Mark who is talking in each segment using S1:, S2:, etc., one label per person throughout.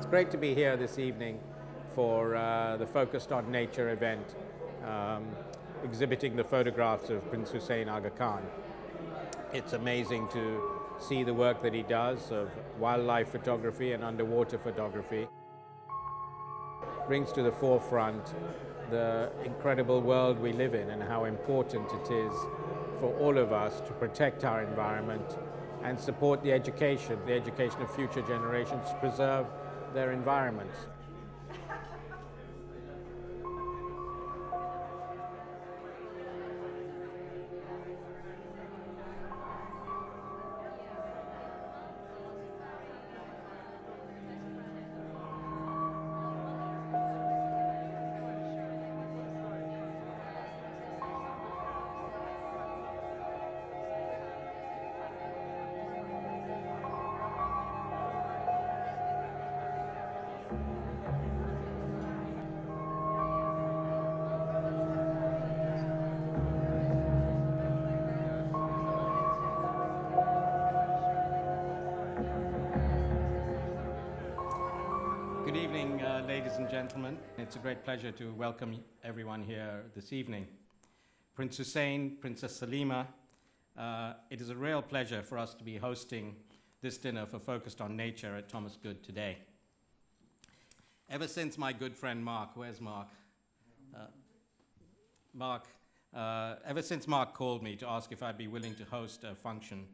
S1: It's great to be here this evening for the Focused on Nature event, exhibiting the photographs of Prince Hussein Aga Khan. It's amazing to see the work that he does of wildlife photography and underwater photography. Brings to the forefront the incredible world we live in and how important it is for all of us to protect our environment and support the education of future generations to preserve their environments. Good evening, ladies and gentlemen. It's a great pleasure to welcome everyone here this evening. Prince Hussein, Princess Salima, it is a real pleasure for us to be hosting this dinner for Focused on Nature at Thomas Good today. Ever since my good friend Mark, where's Mark? Ever since Mark called me to ask if I'd be willing to host a function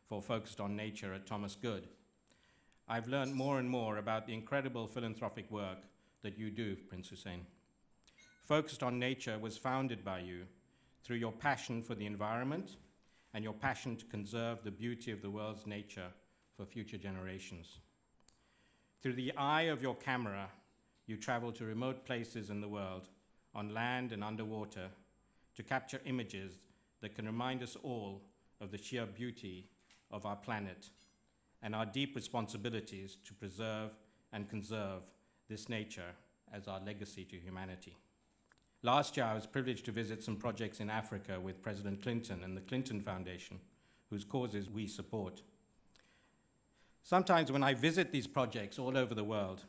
S1: for Focused on Nature at Thomas Good, I've learned more and more about the incredible philanthropic work that you do, Prince Hussein. Focused on Nature was founded by you through your passion for the environment and your passion to conserve the beauty of the world's nature for future generations. Through the eye of your camera, you travel to remote places in the world, on land and underwater, to capture images that can remind us all of the sheer beauty of our planet and our deep responsibilities to preserve and conserve this nature as our legacy to humanity. Last year, I was privileged to visit some projects in Africa with President Clinton and the Clinton Foundation, whose causes we support. Sometimes when I visit these projects all over the world,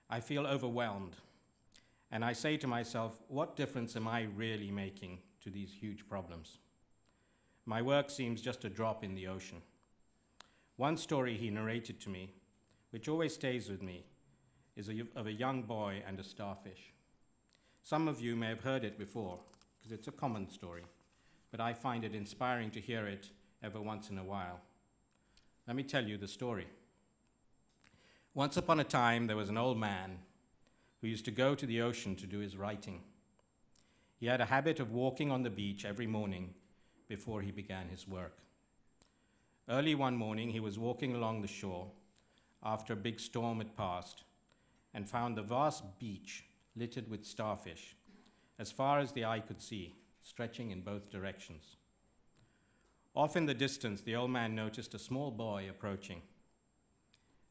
S1: I feel overwhelmed, and I say to myself, what difference am I really making to these huge problems? My work seems just a drop in the ocean. One story he narrated to me, which always stays with me, is of a young boy and a starfish. Some of you may have heard it before, because it's a common story, but I find it inspiring to hear it every once in a while. Let me tell you the story. Once upon a time, there was an old man who used to go to the ocean to do his writing. He had a habit of walking on the beach every morning before he began his work. Early one morning, he was walking along the shore after a big storm had passed and found the vast beach littered with starfish, as far as the eye could see, stretching in both directions. Off in the distance, the old man noticed a small boy approaching.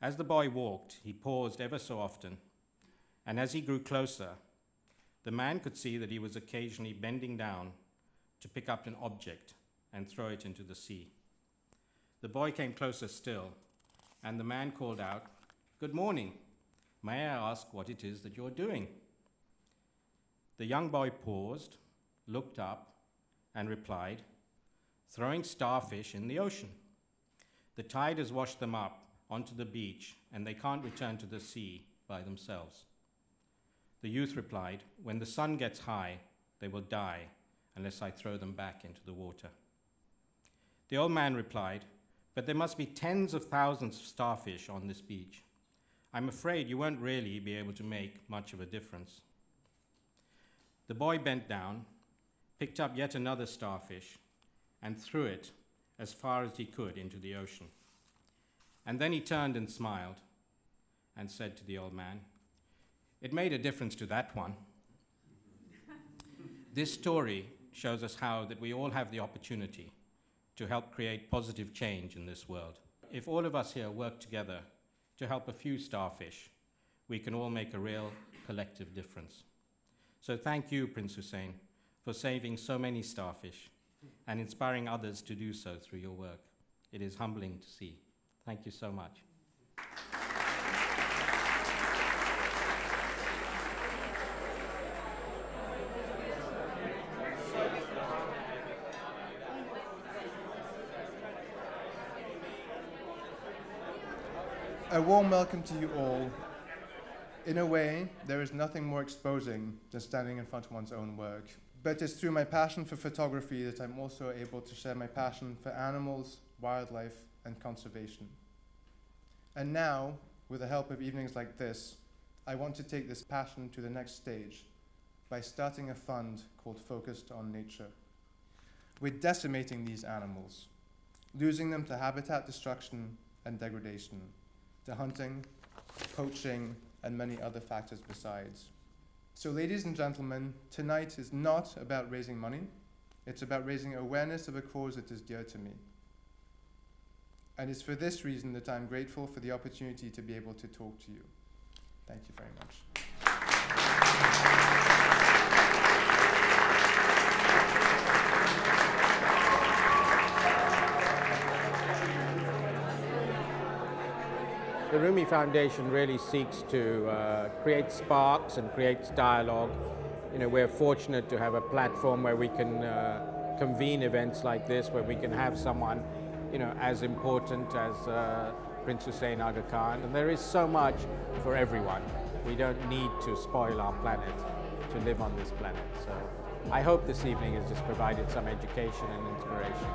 S1: As the boy walked, he paused ever so often, and as he grew closer, the man could see that he was occasionally bending down to pick up an object and throw it into the sea. The boy came closer still, and the man called out, "Good morning. May I ask what it is that you're doing?" The young boy paused, looked up, and replied, "Throwing starfish in the ocean. The tide has washed them up onto the beach, and they can't return to the sea by themselves." The youth replied, "When the sun gets high, they will die unless I throw them back into the water." The old man replied, "But there must be tens of thousands of starfish on this beach. I'm afraid you won't really be able to make much of a difference." The boy bent down, picked up yet another starfish, and threw it as far as he could into the ocean. And then he turned and smiled and said to the old man, "It made a difference to that one." This story shows us how that we all have the opportunity to help create positive change in this world. If all of us here work together to help a few starfish, we can all make a real collective difference. So thank you, Prince Hussein, for saving so many starfish and inspiring others to do so through your work. It is humbling to see. Thank you so much.
S2: A warm welcome to you all. In a way, there is nothing more exposing than standing in front of one's own work. But it's through my passion for photography that I'm also able to share my passion for animals, wildlife, and conservation. And now, with the help of evenings like this, I want to take this passion to the next stage by starting a fund called Focused on Nature. We're decimating these animals, losing them to habitat destruction and degradation, to hunting, poaching, and many other factors besides. So ladies and gentlemen, tonight is not about raising money, it's about raising awareness of a cause that is dear to me. And it's for this reason that I'm grateful for the opportunity to be able to talk to you. Thank you very much.
S1: The Rumi Foundation really seeks to create sparks and creates dialogue. You know, we're fortunate to have a platform where we can convene events like this, where we can have someone, you know, as important as Prince Hussein Aga Khan. And there is so much for everyone. We don't need to spoil our planet to live on this planet. So I hope this evening has just provided some education and inspiration.